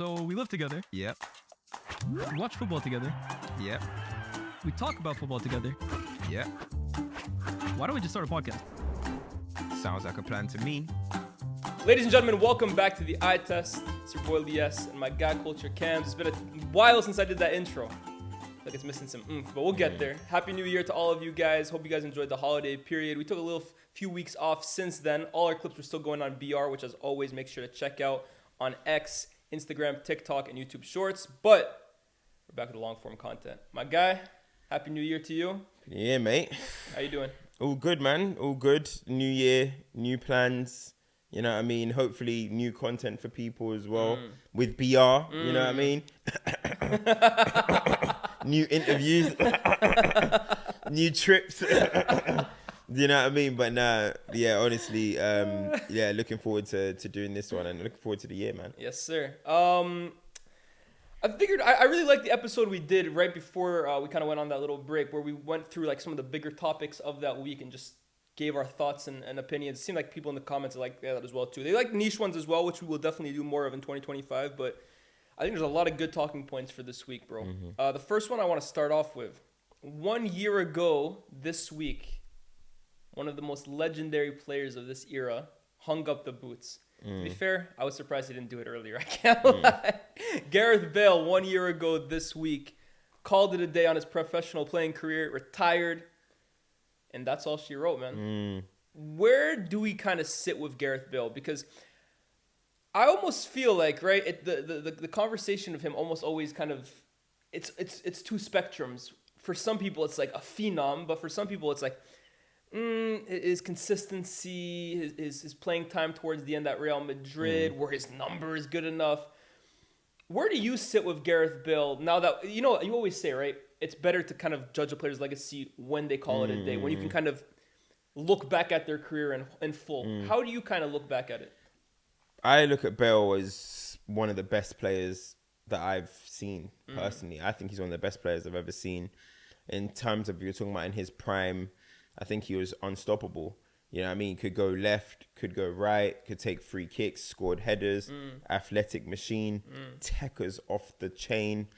So we live together. Yep. We watch football together. Yep. We talk about football together. Yep. Why don't we just start a podcast? Sounds like a plan to me. Ladies and gentlemen, welcome back to the Eye Test. It's your boy Lyés and my guy CultureCams. It's been a while since I did that intro. Like it's missing some oomph, but we'll get there. Happy New Year to all of you guys. Hope you guys enjoyed the holiday period. We took a few weeks off since then. All our clips were still going on BR, which as always, make sure to check out on X, Instagram, TikTok, and YouTube Shorts. But we're back with the long form content. My guy, Happy New Year to you. Yeah, mate. How you doing? All good, man. All good. New year, new plans. You know what I mean? Hopefully new content for people as well with BR. You know what I mean? New interviews, new trips. You know what I mean? But nah, yeah, honestly, looking forward to doing this one and looking forward to the year, man. Yes, sir. I figured I really liked the episode we did right before we kind of went on that little break where we went through like some of the bigger topics of that week and just gave our thoughts and opinions. It seemed like people in the comments like that as well too. They like niche ones as well, which we will definitely do more of in 2025. But I think there's a lot of good talking points for this week, bro. The first one I want to start off with. 1 year ago this week, one of the most legendary players of this era hung up the boots. To be fair, I was surprised he didn't do it earlier. I can't lie. Gareth Bale, 1 year ago this week, called it a day on his professional playing career, retired, and that's all she wrote, man. Where do we kind of sit with Gareth Bale? Because I almost feel like, right, the conversation of him almost always kind of, it's two spectrums. For some people, it's like a phenom, but for some people, it's like, his consistency, his playing time towards the end at Real Madrid, were his numbers good enough? Where do you sit with Gareth Bale now that, you know, you always say, right, it's better to kind of judge a player's legacy when they call it a day, when you can kind of look back at their career in full. How do you kind of look back at it? I look at Bale as one of the best players that I've seen personally. I think he's one of the best players I've ever seen. In terms of, you're talking about in his prime, I think he was unstoppable. You know what I mean? Could go left, could go right, could take free kicks, scored headers, athletic machine, techers off the chain.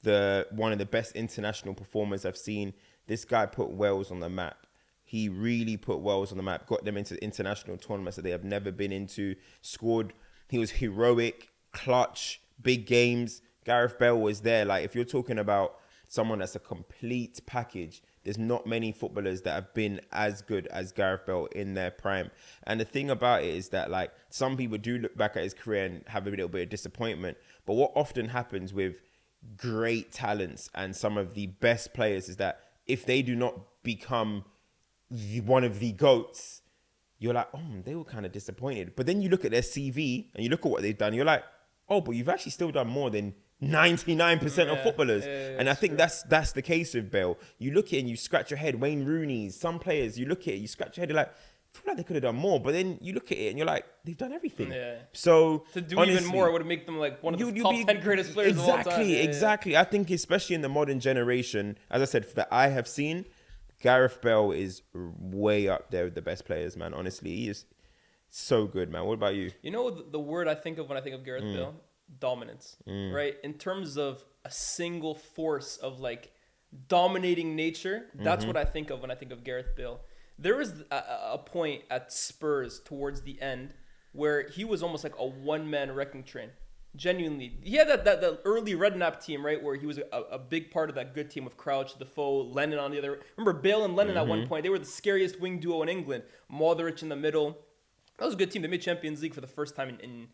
One of the best international performers I've seen. This guy put Wales on the map. He really put Wales on the map, got them into international tournaments that they have never been into, scored. He was heroic, clutch, big games. Gareth Bale was there. Like, if you're talking about someone that's a complete package, there's not many footballers that have been as good as Gareth Bale in their prime. And the thing about it is that, like, some people do look back at his career and have a little bit of disappointment. But what often happens with great talents and some of the best players is that if they do not become one of the GOATs, you're like, oh, they were kind of disappointed. But then you look at their CV and you look at what they've done, you're like, oh, but you've actually still done more than 99% of footballers. And I think that's the case with Bale. You look at it and you scratch your head. Wayne Rooney, some players, you look at it, you scratch your head, you're like, I feel like they could have done more. But then you look at it and you're like, they've done everything. So to do honestly, even more would make them like one of the top 10 greatest players of all time. Exactly. I think especially in the modern generation, as I said, that I have seen, Gareth Bale is way up there with the best players, man. Honestly, he is so good, man. What about you? You know the word I think of when I think of Gareth Bale? Dominance, right? In terms of a single force of like dominating nature, that's what I think of when I think of Gareth Bale. There was a point at Spurs towards the end where he was almost like a one-man wrecking train. Genuinely, he had that early Redknapp team, right, where he was a big part of that good team with Crouch, Defoe, Lennon on the other. Remember Bale and Lennon at one point? They were the scariest wing duo in England. Modric in the middle. That was a good team. They made Champions League for the first time in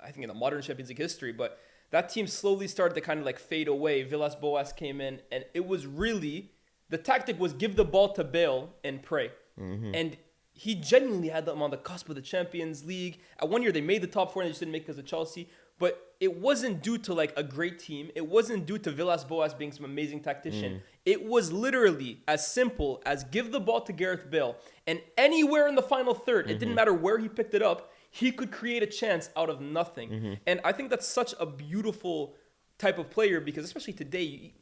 I think in the modern Champions League history. But that team slowly started to kind of like fade away. Lyés Bouzidi came in, and it was really, the tactic was give the ball to Bale and pray. And he genuinely had them on the cusp of the Champions League. At 1 year, they made the top four and they just didn't make it because of Chelsea. But it wasn't due to like a great team. It wasn't due to Lyés Bouzidi being some amazing tactician. It was literally as simple as give the ball to Gareth Bale. And anywhere in the final third, it didn't matter where he picked it up, he could create a chance out of nothing. And I think that's such a beautiful type of player because especially today,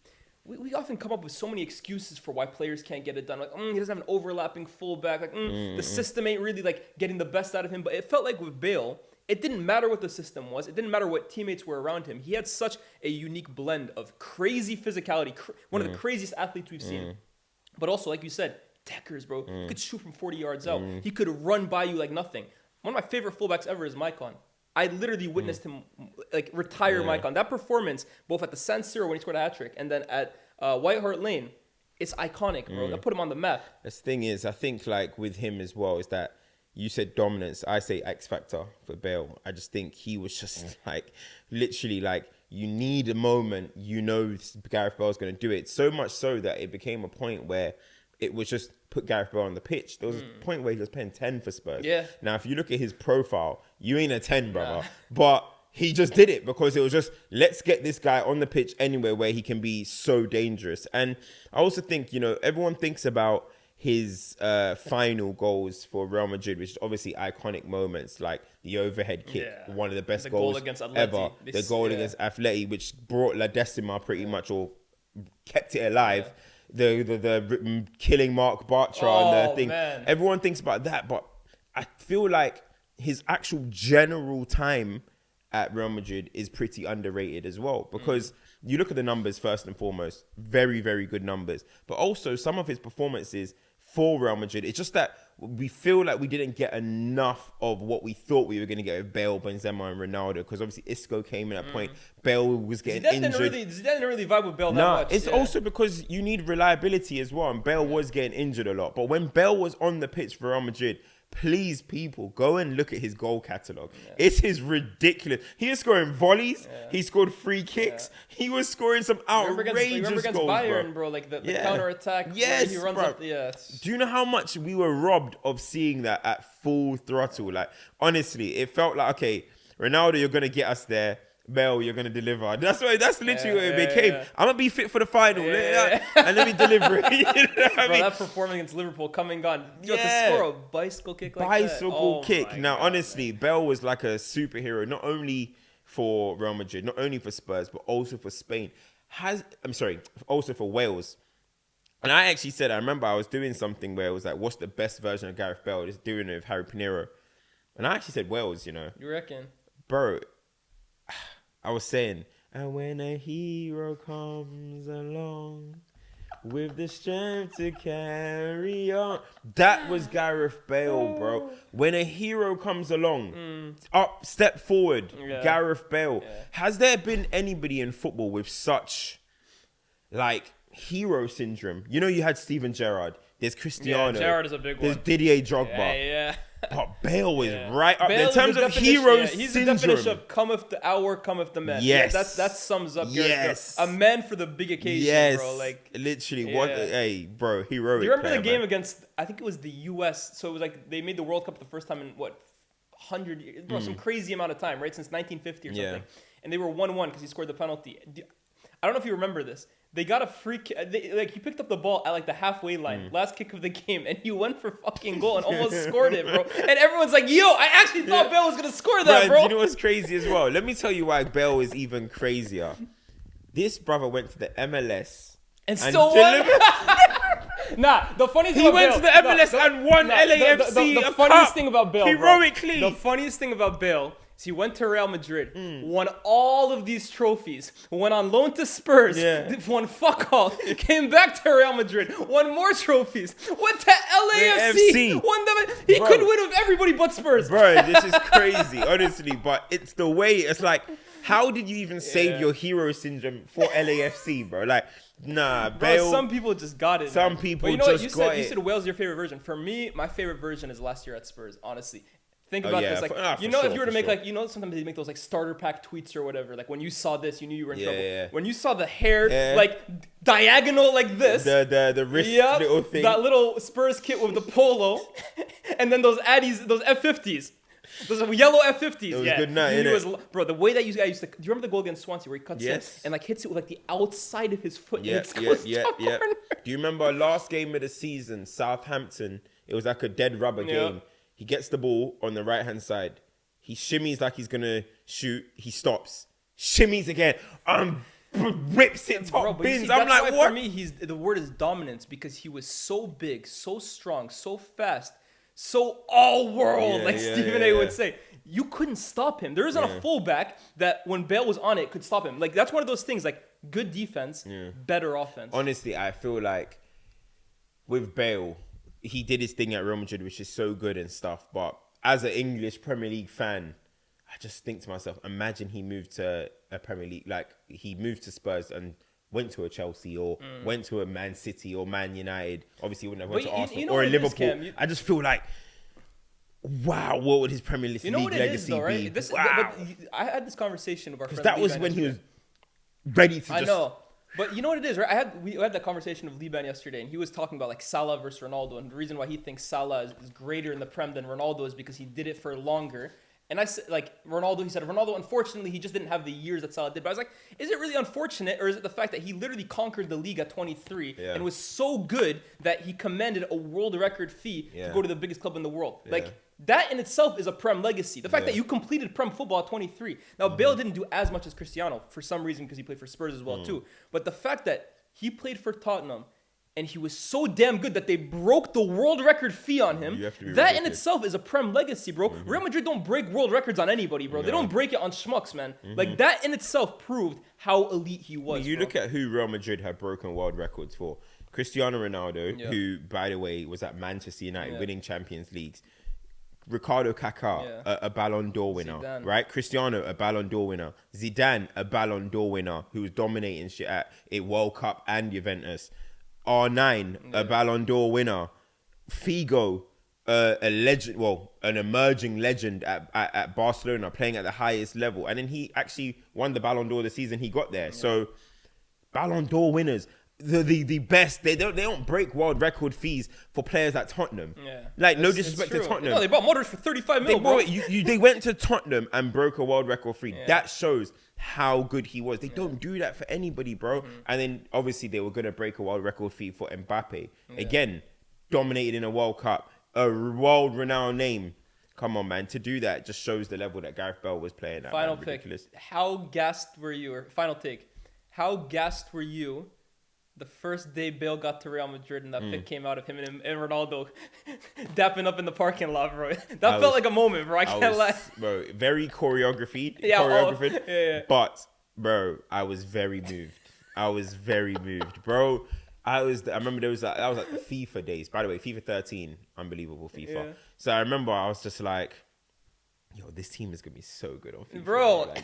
we often come up with so many excuses for why players can't get it done. Like, he doesn't have an overlapping fullback. Like, the system ain't really like getting the best out of him. But it felt like with Bale, it didn't matter what the system was. It didn't matter what teammates were around him. He had such a unique blend of crazy physicality, one of the craziest athletes we've seen. But also, like you said, deckers, bro. He could shoot from 40 yards out. He could run by you like nothing. One of my favorite fullbacks ever is Maicon. I literally witnessed him like retire Maicon. That performance, both at the San Siro when he scored a hat-trick and then at White Hart Lane, it's iconic, bro. That put him on the map. The thing is, I think like with him as well is that you said dominance. I say X factor for Bale. I just think he was just like literally like you need a moment. You know Gareth Bale's going to do it. So much so that it became a point where it was just put Gareth Bale on the pitch. There was a point where he was paying 10 for Spurs. Yeah. Now, if you look at his profile, you ain't a 10, brother. But he just did it because it was just, let's get this guy on the pitch anywhere where he can be so dangerous. And I also think, you know, everyone thinks about his final goals for Real Madrid, which is obviously iconic moments, like the overhead kick, one of the best goals ever. The goal against Atleti, which brought La Decima pretty much, or kept it alive. The killing Mark Bartra and the thing. Man. Everyone thinks about that, but I feel like his actual general time at Real Madrid is pretty underrated as well, because you look at the numbers first and foremost, very, very good numbers, but also some of his performances for Real Madrid, it's just that we feel like we didn't get enough of what we thought we were going to get with Bale, Benzema and Ronaldo, because obviously Isco came in at point. Bale was getting injured. Zidane didn't really vibe with Bale that much. It's also because you need reliability as well, and Bale was getting injured a lot. But when Bale was on the pitch for Real Madrid, please, people, go and look at his goal catalogue. It is ridiculous. He is scoring volleys. He scored free kicks. He was scoring some outrageous against goals, Bayern, bro. Like the counter-attack. Yes, he runs bro. up. Do you know how much we were robbed of seeing that at full throttle? Like, honestly, it felt like, okay, Ronaldo, you're going to get us there. Bale, you're gonna deliver. That's literally what it became. I'm gonna be fit for the final, and let me deliver it. You know what I mean? That performance against Liverpool, coming on, you have to score a bicycle kick like that. Bicycle kick. Now, honestly, Bale was like a superhero, not only for Real Madrid, not only for Spurs, but also for Spain. Also for Wales. And I actually said, I remember I was doing something where it was like, what's the best version of Gareth Bale? Just doing it with Harry Pinero. And I actually said Wales, you know. You reckon? Bro, I was saying, and when a hero comes along with the strength to carry on. That was Gareth Bale, bro. When a hero comes along, step forward, Gareth Bale. Has there been anybody in football with such, like, hero syndrome? You know, you had Steven Gerrard. There's Cristiano. Yeah, Gerrard is a big one. There's Didier Drogba. Yeah. But Bale is right up Bale there in terms of hero syndrome. He's the definition of cometh the hour, cometh the man. Yes. Yeah, that sums up Gareth Bale. A man for the big occasion, bro. Like, literally, what? Hey, bro, heroic. Do you remember player, the game man. against, I think it was the US, so it was like, they made the World Cup the first time in, 100 years? Bro, some crazy amount of time, right? Since 1950 or something. And they were 1-1 because he scored the penalty. I don't know if you remember this. They got a free kick. He picked up the ball at like the halfway line, last kick of the game, and he went for fucking goal and almost scored it, bro. And everyone's like, yo, I actually thought Bale was going to score that, bro. You know what's crazy as well? Let me tell you why Bale is even crazier. This brother went to the MLS. And still won? Nah, the funniest thing he about went to the MLS and won LAFC the funniest thing about Bale, heroically. The funniest thing about Bale is he went to Real Madrid, won all of these trophies, went on loan to Spurs, won fuck all, came back to Real Madrid, won more trophies, went to LAFC, won them. He could win with everybody but Spurs. Bro, this is crazy, honestly. But it's the way, it's like, how did you even save your hero syndrome for LAFC, bro? Like, nah, Bale. Bro, some people just got it. Some man. people but you know just what? got it. You said Wales is your favorite version. For me, my favorite version is last year at Spurs, honestly. Think about this. Like, if you were to make like, sometimes they make those like starter pack tweets or whatever. Like when you saw this, you knew you were in trouble. Yeah. When you saw the hair like diagonal like this, the wrist little thing, that little Spurs kit with the polo, and then those Addies, those F50s. Those yellow F50s. It was good night, innit? Bro, the way that you guys used to... Do you remember the goal against Swansea where he cuts in and like hits it with like the outside of his foot? Yeah. Do you remember last game of the season, Southampton? It was like a dead rubber game. He gets the ball on the right-hand side. He shimmies like he's going to shoot. He stops. Shimmies again. Rips it top bins. See, I'm like, what? For me, the word is dominance because he was so big, so strong, so fast, so all-world, Stephen A would say. you couldn't stop him. There isn't a fullback that when Bale was on it could stop him. Like, that's one of those things, like, good defense, better offense. Honestly, I feel like with Bale, he did his thing at Real Madrid, which is so good and stuff. But as an English Premier League fan, I just think to myself, imagine he moved to a Premier League, like he moved to Spurs and went to a Chelsea or went to a Man City or Man United. Obviously, he wouldn't have went to Arsenal or a Liverpool. I just feel like, wow, what would his Premier League legacy be? Right? Wow. I had this conversation with our friend. Because that was when he was ready to I know. But you know what it is, right? We had that conversation with Liban yesterday, and he was talking about like Salah versus Ronaldo, and the reason why he thinks Salah is greater in the Prem than Ronaldo is because he did it for longer. And I said, like, Ronaldo, he said, Ronaldo, unfortunately, he just didn't have the years that Salah did. But I was like, is it really unfortunate, or is it the fact that he literally conquered the league at 23 and was so good that he commanded a world record fee to go to the biggest club in the world? Yeah. Like, that in itself is a Prem legacy. The fact that you completed Prem football at 23. Now, Bale didn't do as much as Cristiano for some reason because he played for Spurs as well, too. But the fact that he played for Tottenham and he was so damn good that they broke the world record fee on him. That in itself is a Prem legacy, bro. Real Madrid don't break world records on anybody, bro. They don't break it on schmucks, man. Like, that in itself proved how elite he was. You look at who Real Madrid have broken world records for. Cristiano Ronaldo, who, by the way, was at Manchester United winning Champions Leagues. Ricardo Kaká, a Balon D'Or winner, Zidane. Right? Cristiano, a Balon D'Or winner. Zidane, a Balon D'Or winner, who was dominating shit at World Cup and Juventus. R9, a Balon d'Or winner. Figo, a legend, well, an emerging legend at Barcelona, playing at the highest level. And then he actually won the Balon d'Or the season he got there. So, Balon d'Or winners, the best. They don't break world record fees for players at Tottenham. Like, no disrespect to Tottenham. No, they bought Modric for 35 mil, bro. They went to Tottenham and broke a world record fee. That shows how good he was. They don't do that for anybody, bro. And then obviously they were going to break a world record fee for Mbappe. Again, dominated in a World Cup, a world renowned name. Come on, man. To do that just shows the level that Gareth Bale was playing at. Final pick. How gassed were you? Or final take. How gassed were you the first day Bale got to Real Madrid and that pic came out of him and Ronaldo dapping up in the parking lot, bro? That felt like a moment, bro. I can't lie. Bro, very choreographed. But, bro, I was very moved. Bro, I remember there was that was like the FIFA days. By the way, FIFA 13, unbelievable FIFA. Yeah. So I remember I was just like, yo, this team is gonna be so good on FIFA, bro. Like,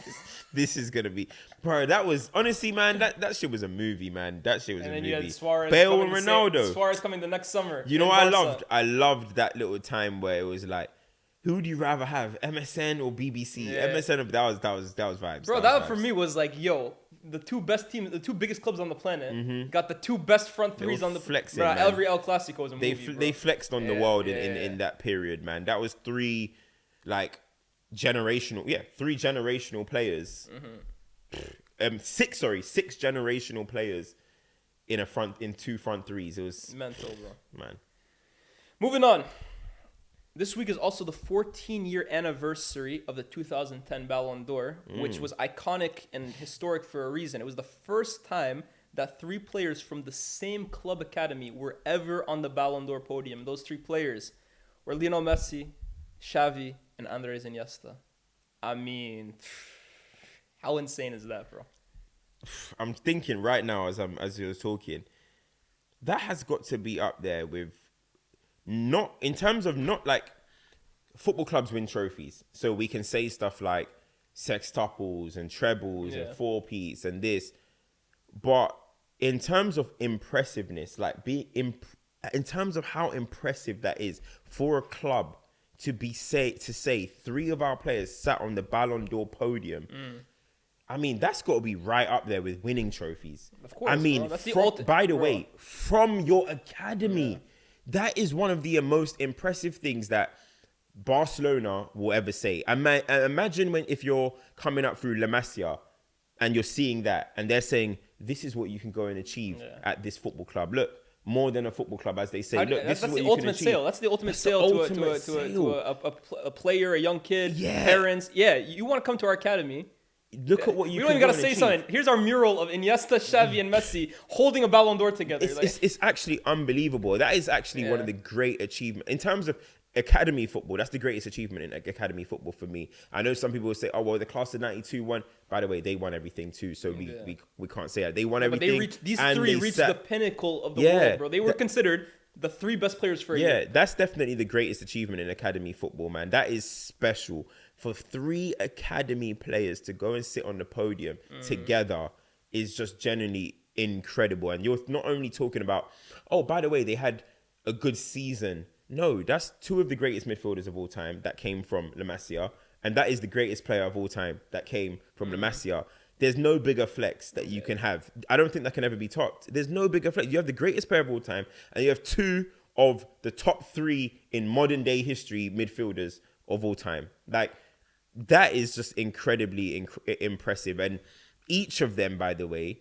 this is gonna be, bro. That was honestly, man. That shit was a movie, man. That shit was a movie. And then you had Suarez, Bale and Ronaldo. Suarez coming the next summer. You know what I loved that little time where it was like, who do you rather have, MSN or BBC? MSN. That was vibes. Bro, that for me was like, yo, the two best teams, the two biggest clubs on the planet, got the two best front threes on the flexing. Bro, every El Clasico was a movie. They flexed on the world in that period, man. That was three three generational players. Six generational players in two front threes. It was mental, bro. Man. Moving on. This week is also the 14-year anniversary of the 2010 Balon d'Or, which was iconic and historic for a reason. It was the first time that three players from the same club academy were ever on the Balon d'Or podium. Those three players were Lionel Messi, Xavi, and Andres Iniesta. I mean, how insane is that, bro? I'm thinking right now as you're talking, that has got to be up there with not like football clubs win trophies, so we can say stuff like sextuples and trebles and four-peats and this, but in terms of impressiveness, like in terms of how impressive that is for a club to say three of our players sat on the Balon d'Or podium. I mean, that's got to be right up there with winning trophies. Of course, I mean, by the way, from your academy, that is one of the most impressive things that Barcelona will ever say. Imagine if you're coming up through La Masia and you're seeing that and they're saying, this is what you can go and achieve at this football club. Look, more than a football club, as they say. Look, this is what you can achieve. That's the ultimate sale to a player, a young kid, parents. Yeah, you want to come to our academy. Look at what you. We don't even gotta say something. Here's our mural of Iniesta, Xavi, and Messi holding a Ballon d'Or together. It's actually unbelievable. That is actually one of the great achievements in terms of academy football, that's the greatest achievement in academy football for me. I know some people will say, oh, well, the class of 92 won. By the way, they won everything too. So we can't say that. They won everything. But these three reached the pinnacle of the world, bro. They were considered the three best players for a year. That's definitely the greatest achievement in academy football, man. That is special. For 3 academy players to go and sit on the podium together is just genuinely incredible. And you're not only talking about, oh, by the way, they had a good season. No, that's 2 of the greatest midfielders of all time that came from La Masia. And that is the greatest player of all time that came from La Masia. There's no bigger flex that you can have. I don't think that can ever be topped. There's no bigger flex. You have the greatest player of all time, and you have 2 of the top 3 in modern day history midfielders of all time. Like, that is just incredibly impressive. And each of them, by the way,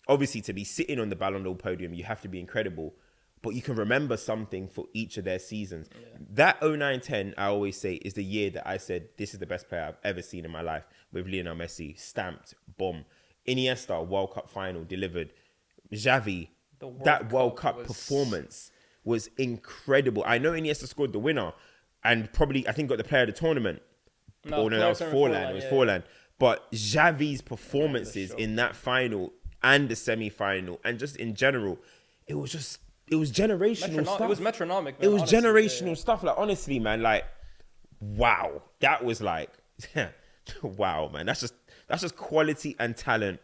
obviously to be sitting on the Balon D'Or podium, you have to be incredible. But you can remember something for each of their seasons. Yeah. That 09-10, I always say, is the year that I said, this is the best player I've ever seen in my life, with Lionel Messi, stamped, bomb. Iniesta, World Cup final, delivered. Xavi, that World Cup performance was incredible. I know Iniesta scored the winner and probably, I think, got the player of the tournament. That was Forlan. It was Forlan. But Xavi's performances in that final and the semi-final and just in general, it was generational stuff. It was metronomic, man. It was generational stuff. Like, honestly, man, like, wow. That was like, wow, man. That's just quality and talent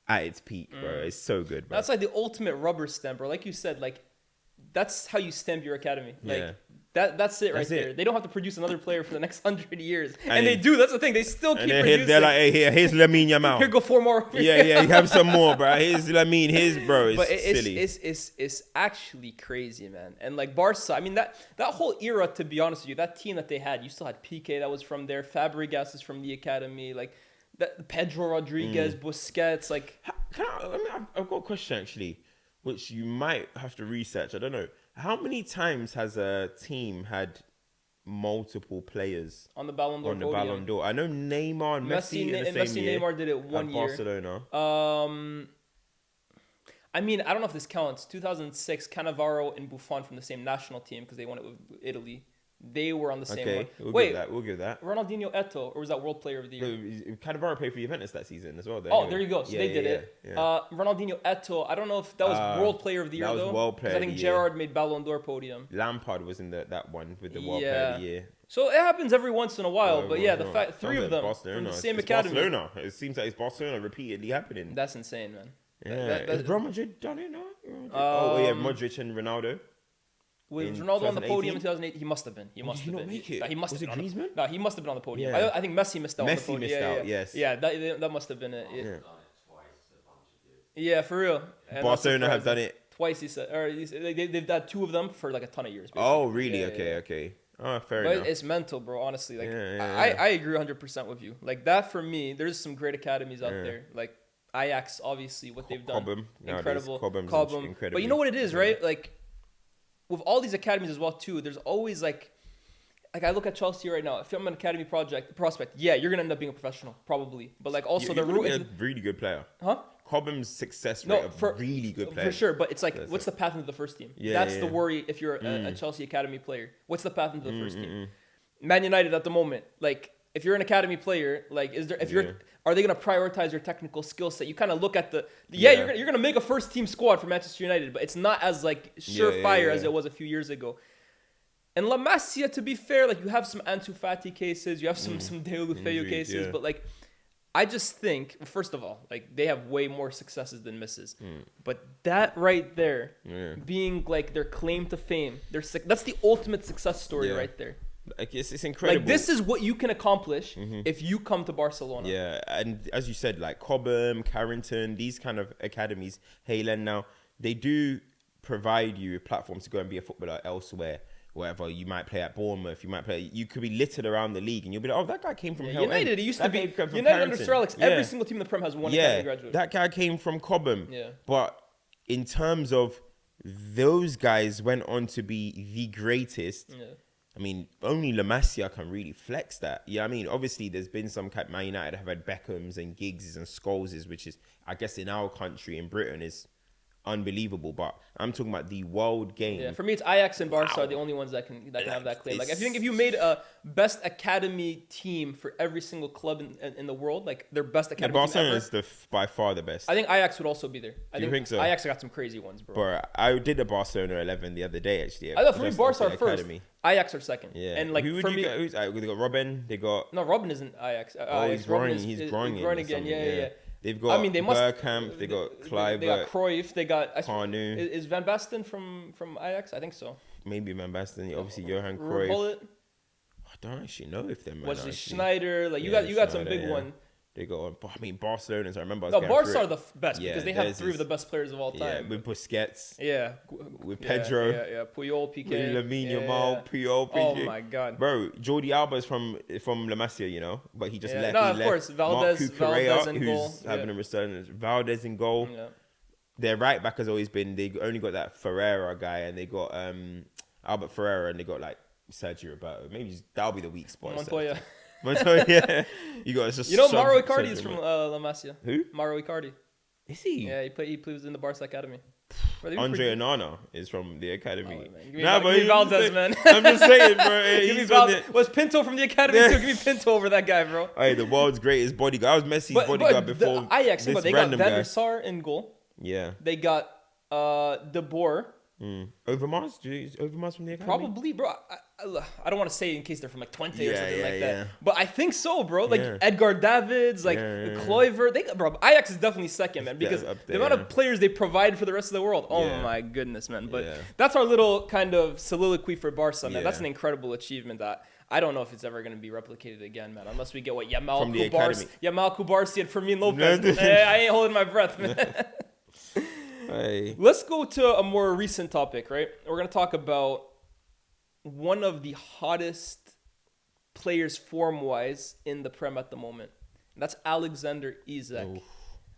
at its peak, bro. It's so good, bro. That's like the ultimate rubber stamp, bro. Like you said, like, that's how you stamp your academy. Like, that's it right there. They don't have to produce another player for the next 100 years. And they do. That's the thing. They still keep producing. They're like, hey, here's Lamine Yamal. Here, go 4 more. You have some more, bro. Here's Lamine. Bro. Silly. It's actually crazy, man. And like Barca, I mean, that whole era, to be honest with you, that team that they had, you still had Piqué that was from there. Fabregas is from the academy. Like, that Pedro Rodriguez, Busquets. Like, I've got a question, actually, which you might have to research. I don't know. How many times has a team had multiple players on the Balon D'Or on the Balon D'Or? I know Neymar and Messi in the same year. Neymar did it one year. Barcelona. I mean, I don't know if this counts. 2006, Cannavaro and Buffon from the same national team because they won it with Italy. They were on the same one. We'll give that. Ronaldinho Eto'o, or was that World Player of the Year? Cannavaro played for Juventus that season as well. There you go. So they did it. Yeah. Ronaldinho Eto'o, I don't know if that was World Player of the Year, though. That was World Player of the Year. I think Gerrard made Balon D'Or podium. Lampard was in that one with the World Player of the Year. So it happens every once in a while. But yeah, the fact 3 of them from the same academy. Barcelona. It seems like it's Barcelona repeatedly happening. That's insane, man. Yeah. Has Real Madrid done it now? Modric and Ronaldo. Was Ronaldo on the podium in 2008? He must have been. He must have been. Make it? No, he must was have it been Griezmann? No, he must have been on the podium. Yeah. I think Messi missed out on the podium. Missed out, yes. Yeah, that must have been it. Yeah. Yeah, for real. And Barcelona have done it twice. He said, or they've done 2 of them for like a ton of years. Basically. Oh, really? Okay. Oh, fair enough. But it's mental, bro. Honestly, like I agree 100% with you. Like that for me, there's some great academies out there. Like Ajax, obviously, what they've done, incredible. Cobham, incredible. But you know what it is, right? Like with all these academies as well too. There's always like I look at Chelsea right now. If I'm an academy prospect, yeah, you're gonna end up being a professional, probably. But like also the root, a really good player, huh? Cobham's success rate of really good player. For sure, but it's like, what's the path into the first team? That's the worry if you're a Chelsea academy player. What's the path into the first team? Man United at the moment, like if you're an academy player, like are they gonna prioritize your technical skill set? You kind of look at you're gonna make a first team squad for Manchester United, but it's not as like surefire as it was a few years ago. And La Masia, to be fair, like you have some Ansu Fati cases, you have some Deulofeu cases, but like I just think, first of all, like they have way more successes than misses. But that right there, being like their claim to fame, that's the ultimate success story right there. Like it's incredible. Like this is what you can accomplish if you come to Barcelona. Yeah, and as you said, like Cobham, Carrington, these kind of academies, Haaland now, they do provide you with platforms to go and be a footballer elsewhere. Wherever you might play at Bournemouth, you could be littered around the league, and you'll be like, "Oh, that guy came from United." It used to be United under Sir Alex. Every single team in the Prem has one academy graduate. That guy came from Cobham. Yeah, but in terms of those guys went on to be the greatest. Yeah. I mean, only La Masia can really flex that. Yeah, I mean, obviously, there's been some Man United have had Beckhams and Giggses and Scholeses, which is, I guess, in our country, in Britain, is unbelievable. But I'm talking about the world game. Yeah, for me, it's Ajax and Barca are the only ones that can have that claim. Like, I think if you made a best academy team for every single club in the world, like their best academy team Barcelona ever, is by far the best. I think Ajax would also be there. I think so? Ajax got some crazy ones, bro. But I did a Barcelona 11 the other day, actually. I thought for me, Just Barca off are the first. academy. Ajax are second. Yeah. And like who would for you me, get? They got Robin. They got. no, Robin isn't Ajax. He's growing. He's growing again. Yeah. They've got I mean, they must. Bergkamp. They got Kluivert. They got Cruyff. They got. Kanu. Is Van Basten from Ajax? I think so. Maybe Van Basten. Obviously, Johan Bullet. Cruyff. I don't actually know if they're. Wesley Schneider. Like you got some big one. They got. I mean, Barcelonans. I remember. No, Barca are the best because they have three of the best players of all time. Yeah, with Busquets. Yeah, with Pedro. Yeah. Puyol, Piqué. With Lamine Yamal, Puyol, Oh Piqué. my God, bro! Jordi Alba's from La Masia, you know, but he just left. No, he of left. course, Valdez in goal. Who's having a resurgence. Valdez in goal. Yeah. Their right back has always been. They only got that Ferreira guy, and they got Albert Ferreira, and they got like Sergio Roberto. Maybe that'll be the weak spot. Montoya. Yeah, you got just. Mauro Icardi is from La Masia. Who? Mauro Icardi. Is he? Yeah, he plays in the Barca academy. Andre Onana is from the academy. Give me Valdez, man. I'm just saying, bro. Give me Valdez. Was Pinto from the academy too? Give me Pinto over that guy, bro. Hey, the world's greatest bodyguard. I was Messi's bodyguard before. The Ajax, this they got random Van guy. der Sar in goal. Yeah. They got De Boer. Overmars? Is Overmars from the academy? Probably, bro. I don't want to say in case they're from like Twente or something like that. Yeah. But I think so, bro. Like Edgar Davids, like Kluivert. Bro, Ajax is definitely second, man, because the amount of players they provide for the rest of the world. Oh my goodness, man. But that's our little kind of soliloquy for Barca, man. That's an incredible achievement that I don't know if it's ever going to be replicated again, man. Unless we get Yamal Kubarsi and Fermin Lopez. I ain't holding my breath, man. Hey. Let's go to a more recent topic, right? We're going to talk about one of the hottest players form-wise in the Prem at the moment. And that's Alexander Isak. Oof.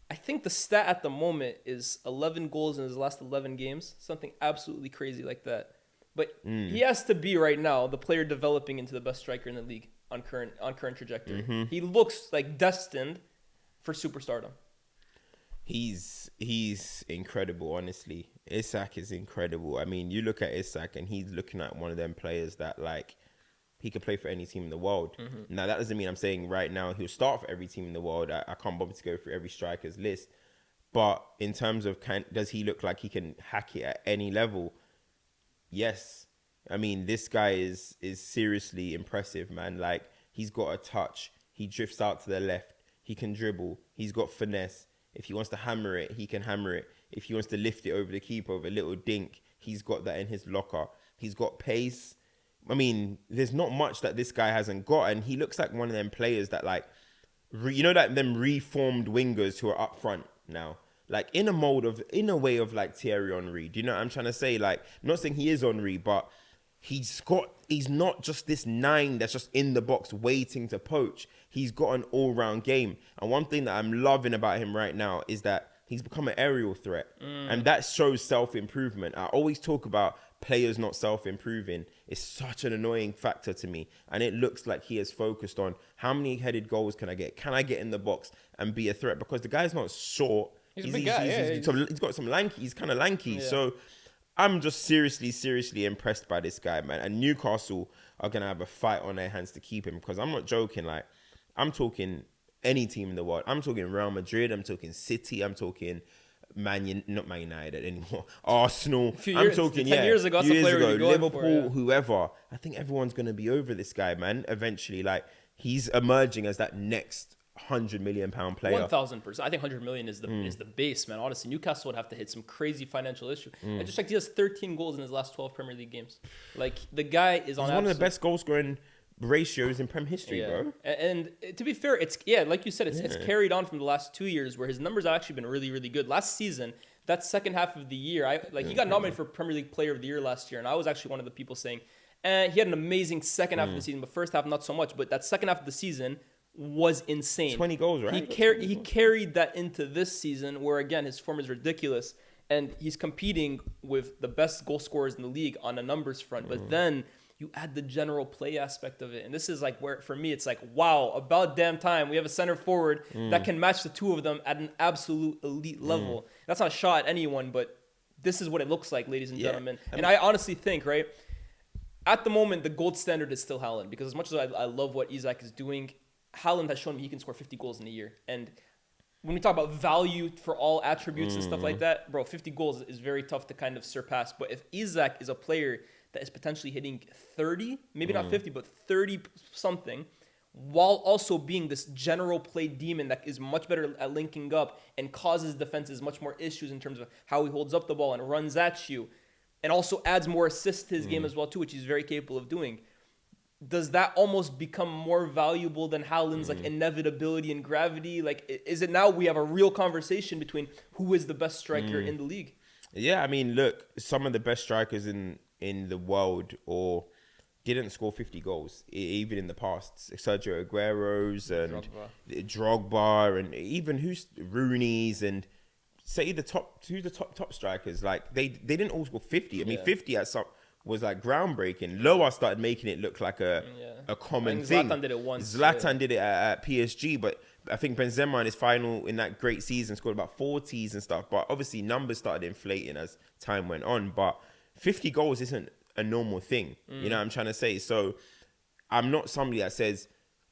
I think the stat at the moment is 11 goals in his last 11 games. Something absolutely crazy like that. But he has to be right now the player developing into the best striker in the league on current trajectory. Mm-hmm. He looks like destined for superstardom. He's incredible, honestly. Isak is incredible. I mean, you look at Isak and he's looking at one of them players that like he could play for any team in the world. Mm-hmm. Now that doesn't mean I'm saying right now he'll start for every team in the world. I can't bother to go through every striker's list. But in terms of does he look like he can hack it at any level? Yes. I mean, this guy is seriously impressive, man. Like, he's got a touch. He drifts out to the left. He can dribble. He's got finesse. If he wants to hammer it, he can hammer it. If he wants to lift it over the keeper with a little dink, he's got that in his locker. He's got pace. I mean, there's not much that this guy hasn't got. And he looks like one of them players that, like, them reformed wingers who are up front now. Like, in a way of, like, Thierry Henry. Do you know what I'm trying to say? Like, I'm not saying he is Henry, but he's not just this 9 that's just in the box waiting to poach. He's got an all-round game. And one thing that I'm loving about him right now is that he's become an aerial threat. And that shows self-improvement. I always talk about players not self-improving. It's such an annoying factor to me. And it looks like he is focused on how many headed goals can I get? Can I get in the box and be a threat? Because the guy's not short. He's a big guy. He's got some lanky. He's kind of lanky. Yeah. So I'm just seriously impressed by this guy, man. And Newcastle are going to have a fight on their hands to keep him. Because I'm not joking. Like, I'm talking any team in the world. I'm talking Real Madrid. I'm talking City. I'm talking not Man United anymore. Arsenal. I'm talking 10 years ago, Liverpool, whoever. I think everyone's going to be over this guy, man. Eventually, like, he's emerging as that next £100 million player. 1,000%. I think 100 million is the base, man. Honestly, Newcastle would have to hit some crazy financial issue. I just checked. He has 13 goals in his last 12 Premier League games. Like, the guy is on. He's one of the best goal scoring ratios in Prem history, bro. And to be fair, it's like you said, it's carried on from the last 2 years where his numbers have actually been really, really good. Last season, that second half of the year, he got nominated for Premier League Player of the Year last year, and I was actually one of the people saying, he had an amazing second half of the season, but first half not so much. But that second half of the season was insane. 20 goals, right? He carried that into this season, where again his form is ridiculous, and he's competing with the best goal scorers in the league on a numbers front. But then you add the general play aspect of it. And this is like where, for me, it's like, wow, about damn time we have a center forward that can match the two of them at an absolute elite level. That's not a shot at anyone, but this is what it looks like, ladies and gentlemen. And I honestly think, right, at the moment, the gold standard is still Haaland, because as much as I love what Isak is doing, Haaland has shown me he can score 50 goals in a year. And when we talk about value for all attributes and stuff like that, bro, 50 goals is very tough to kind of surpass. But if Isak is a player that is potentially hitting 30, maybe not 50, but 30 something, while also being this general play demon that is much better at linking up and causes defenses much more issues in terms of how he holds up the ball and runs at you, and also adds more assists to his game as well too, which he's very capable of doing. Does that almost become more valuable than Haaland's like inevitability and gravity? Like, is it now we have a real conversation between who is the best striker in the league? Yeah, I mean, look, some of the best strikers in the world or didn't score 50 goals, even in the past. Sergio Aguero's and Drogba and even Rooney's and say who's the top strikers? Like they didn't all score 50. I mean, 50 at some was like groundbreaking. Loa started making it look like a common thing. Zlatan did it once. Zlatan did it at PSG, but I think Benzema in his final in that great season scored about 40s and stuff. But obviously numbers started inflating as time went on. But 50 goals isn't a normal thing. You know what I'm trying to say? So I'm not somebody that says,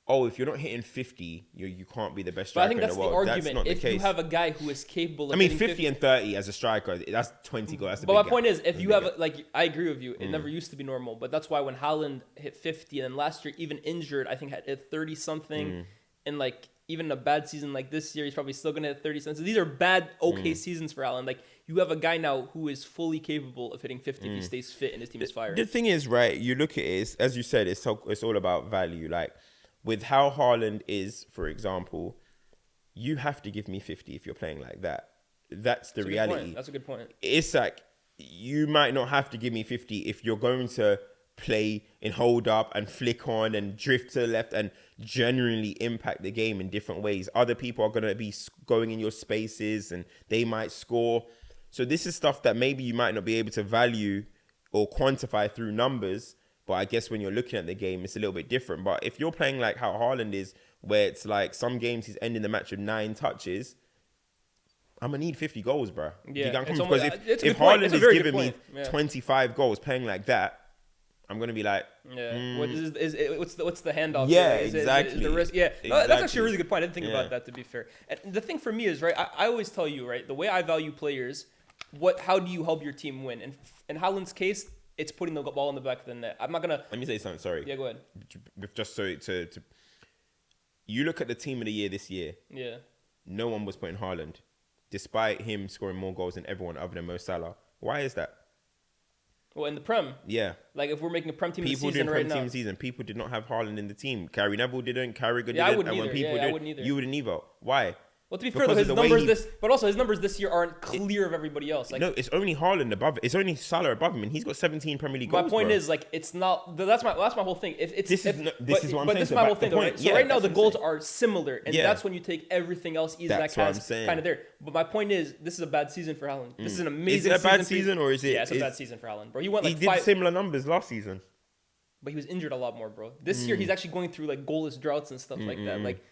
oh, if you're not hitting 50, you can't be the best striker in the world. But I think that's the argument. Not the if case. you have a guy who is capable of I mean, 50 and 30 as a striker, that's 20 goals. That's a But big my point gap. is, if you have, like, I agree with you. It never used to be normal. But that's why when Haaland hit 50, and then last year, even injured, I think had hit 30-something. And, like, even in a bad season like this year, he's probably still going to hit 30-something. So these are bad, okay seasons for Haaland. Like, you have a guy now who is fully capable of hitting 50 if he stays fit and his team is fired. The thing is, right, you look at it, as you said, it's all about value. Like, with how Haaland is, for example, you have to give me 50 if you're playing like that. That's the reality. That's a good point. It's like, you might not have to give me 50 if you're going to play and hold up and flick on and drift to the left and genuinely impact the game in different ways. Other people are going to be going in your spaces and they might score. So this is stuff that maybe you might not be able to value or quantify through numbers. But I guess when you're looking at the game, it's a little bit different. But if you're playing like how Haaland is, where it's like some games he's ending the match with 9 touches, I'm going to need 50 goals, bro. Yeah, because if Haaland is giving me 25 goals playing like that, I'm going to be like... Yeah, what's the handoff? Yeah, exactly. Is the risk? Yeah, Exactly. No, that's actually a really good point. I didn't think about that, to be fair. And the thing for me is, right, I always tell you, right, the way I value players, how do you help your team win? And in Haaland's case, it's putting the ball in the back of the net. I'm not going to... Let me say something, sorry. Yeah, go ahead. Just so to... You look at the team of the year this year. Yeah. No one was putting Haaland, despite him scoring more goals than everyone other than Mo Salah. Why is that? Well, in the Prem. Yeah. Like, if we're making a Prem team people this season right now. Team season. People did not have Haaland in the team. Gary Neville didn't. Carragher didn't. I wouldn't and when either. people I did, wouldn't either. You wouldn't either. Why? Well, to be fair, though, his numbers this year aren't clear of everybody else. Like, no, it's only Haaland above. It's only Salah above him, and he's got 17 Premier League goals. My point is, like, it's not. That's my whole thing. This is what I'm saying. But this is my whole thing, though, right? So right now the goals are similar, and Yeah. that's when you take everything else Isak has kind of there. But my point is, this is a bad season for Haaland. This is an amazing. Is it a bad season or is it? Yeah, it's a bad season for Haaland, bro. He went like he did similar numbers last season, but he was injured a lot more, bro. This year he's actually going through like goalless droughts and stuff like that. Like.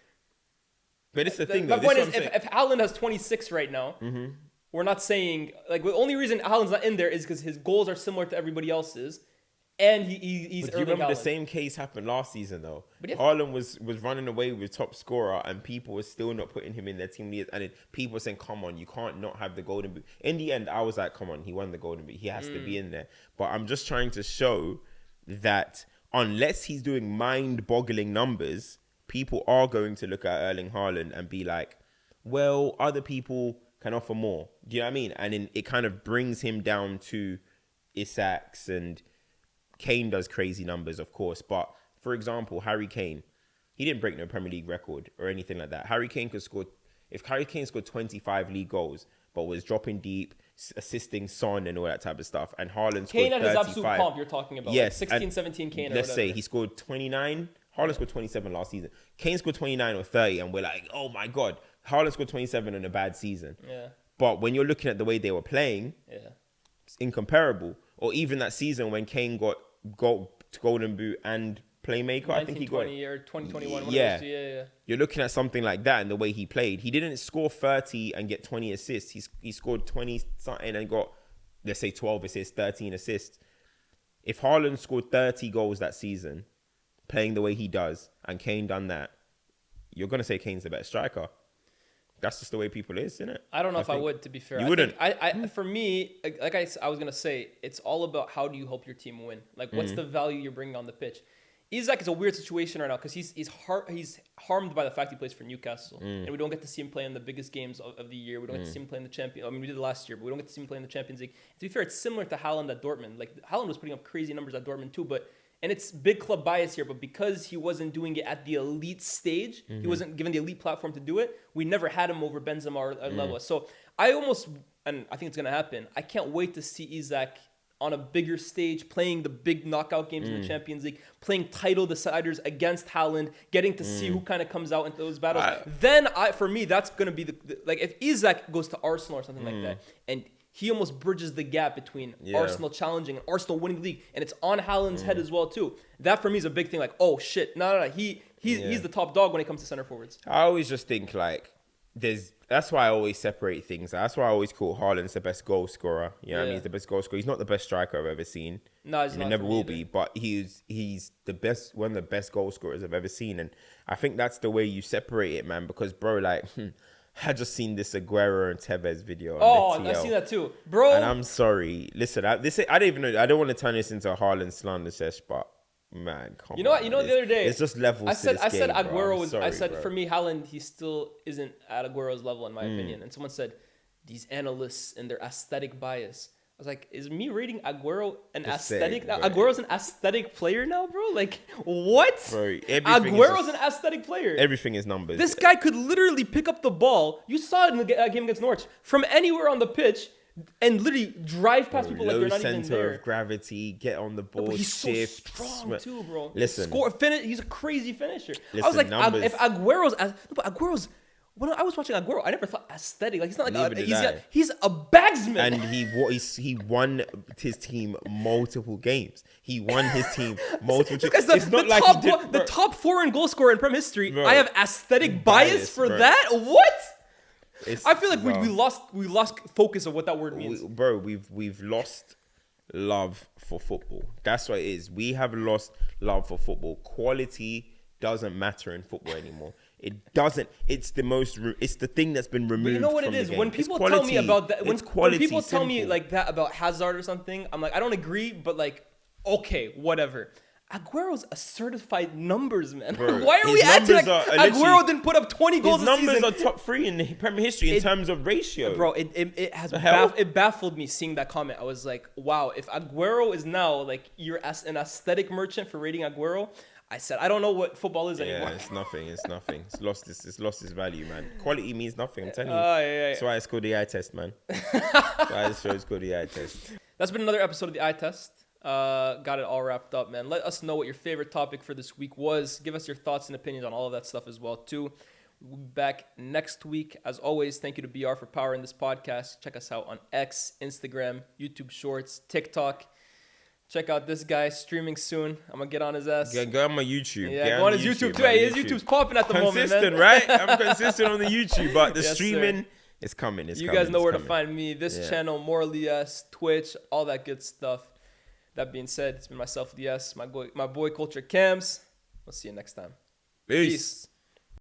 But it's the thing, though. My point is, if Haaland has 26 right now, we're not saying... Like, the only reason Haaland's not in there is because his goals are similar to everybody else's, and he's But do you remember the same case happened last season, though? Haaland was running away with top scorer, and people were still not putting him in their team leaders. And people were saying, come on, you can't not have the Golden Boot. In the end, I was like, come on, he won the Golden Boot. He has to be in there. But I'm just trying to show that unless he's doing mind-boggling numbers... people are going to look at Erling Haaland and be like, well, other people can offer more. Do you know what I mean? And it kind of brings him down to Isak's, and Kane does crazy numbers, of course. But, for example, Harry Kane, he didn't break no Premier League record or anything like that. If Harry Kane scored 25 league goals, but was dropping deep, assisting Son and all that type of stuff, and Haaland scored 35. Kane and his absolute pomp you're talking about. Yes. Like 16, 17 Kane or let's whatever. say he scored 29... Haaland scored 27 last season. Kane scored 29 or 30, and we're like, oh my God, Haaland scored 27 in a bad season. Yeah. But when you're looking at the way they were playing, it's incomparable. Or even that season when Kane got Golden Boot and playmaker. I think he got 2020 or 2021. Yeah. Yeah. You're looking at something like that and the way he played. He didn't score 30 and get 20 assists. He scored 20 something and got, let's say, 12 assists, 13 assists. If Haaland scored 30 goals that season, playing the way he does, and Kane done that, you're going to say Kane's the better striker. That's just the way people is, isn't it? I don't know if I would, to be fair. You wouldn't. For me, like I was going to say, it's all about how do you help your team win? Like, what's the value you're bringing on the pitch? Isak is a weird situation right now because he's harmed by the fact he plays for Newcastle. And we don't get to see him play in the biggest games of the year. We don't get to see him play in the Champions. I mean, we did it last year, but we don't get to see him play in the Champions League. To be fair, it's similar to Haaland at Dortmund. Like, Haaland was putting up crazy numbers at Dortmund too, and it's big club bias here, but because he wasn't doing it at the elite stage, he wasn't given the elite platform to do it, we never had him over Benzema or Lewa. So and I think it's going to happen, I can't wait to see Isak on a bigger stage, playing the big knockout games in the Champions League, playing title deciders against Haaland, getting to see who kind of comes out into those battles. For me, that's going to be like if Isak goes to Arsenal or something like that, and he almost bridges the gap between Arsenal challenging and Arsenal winning the league, and it's on Haaland's head as well too. That for me is a big thing. Like, oh shit, no, he's the top dog when it comes to center forwards. I always just think like that's why I always separate things. That's why I always call Haaland's the best goal scorer. You know what I mean? He's the best goal scorer. He's not the best striker I've ever seen. No, he's not. He never will be. But he's the best, one of the best goal scorers I've ever seen. And I think that's the way you separate it, man. Because bro, like, I just seen this Aguero and Tevez video. On the TL. I've seen that too, bro. And I'm sorry. Listen, I don't even know. I don't want to turn this into a Haaland slander sesh, but. Man, come on. You know what? The other day, it's just levels. I said Aguero was. Sorry, for me, Haaland, he still isn't at Aguero's level in my opinion. And someone said these analysts and their aesthetic bias. I was like, is me rating Aguero an aesthetic? Now? Aguero's an aesthetic player now, bro. Like what? Bro, Aguero's an aesthetic player. Everything is numbers. This guy could literally pick up the ball. You saw it in the game against Norwich from anywhere on the pitch. And literally drive past people like they're not even there. Low center of gravity, get on the ball, he's shift, so strong too, bro. Listen, he's a crazy finisher. I was like, if Aguero's, when I was watching Aguero, I never thought aesthetic. Like he's not like he's a bagsman. And he won his team multiple games. He won his team multiple games. It's not like he did, the top foreign goal scorer in Prem history. Bro, I have aesthetic bias for that. What? I feel like we lost focus of what that word means. We've lost love for football. That's what it is. We have lost love for football. Quality doesn't matter in football anymore. It doesn't. It's the thing that's been removed. But you know what it is? When people tell me about that, when people tell me like that about Hazard or something, I'm like, I don't agree, but like, okay, whatever. Aguero's a certified numbers man. Bro, why are we acting like Aguero didn't put up 20 goals this season? His numbers are top 3 in the Premier history in terms of ratio. Bro, it baffled me seeing that comment. I was like, wow, if Aguero is now like you're an aesthetic merchant for rating Aguero, I said I don't know what football is anymore. Yeah, it's nothing. It's lost its value, man. Quality means nothing. I'm telling you. That's why it's called the eye test, man. That's why this show is called the eye test. That's been another episode of the eye test. Got it all wrapped up, man. Let us know what your favorite topic for this week was. Give us your thoughts and opinions on all of that stuff as well too. We'll be back next week. As always, thank you to BR for powering this podcast. Check us out on X, Instagram, YouTube Shorts, TikTok. Check out this guy streaming soon. I'm gonna get on his ass. Go on my YouTube. Yeah, go on his YouTube too. Hey, his YouTube's popping at the moment, man. Consistent, right? I'm consistent on the YouTube, but the streaming is coming. You guys know where to find me. This channel, more Lyés, Twitch, all that good stuff. That being said, it's been myself, Lyés, my boy CultureCams. We'll see you next time. Peace.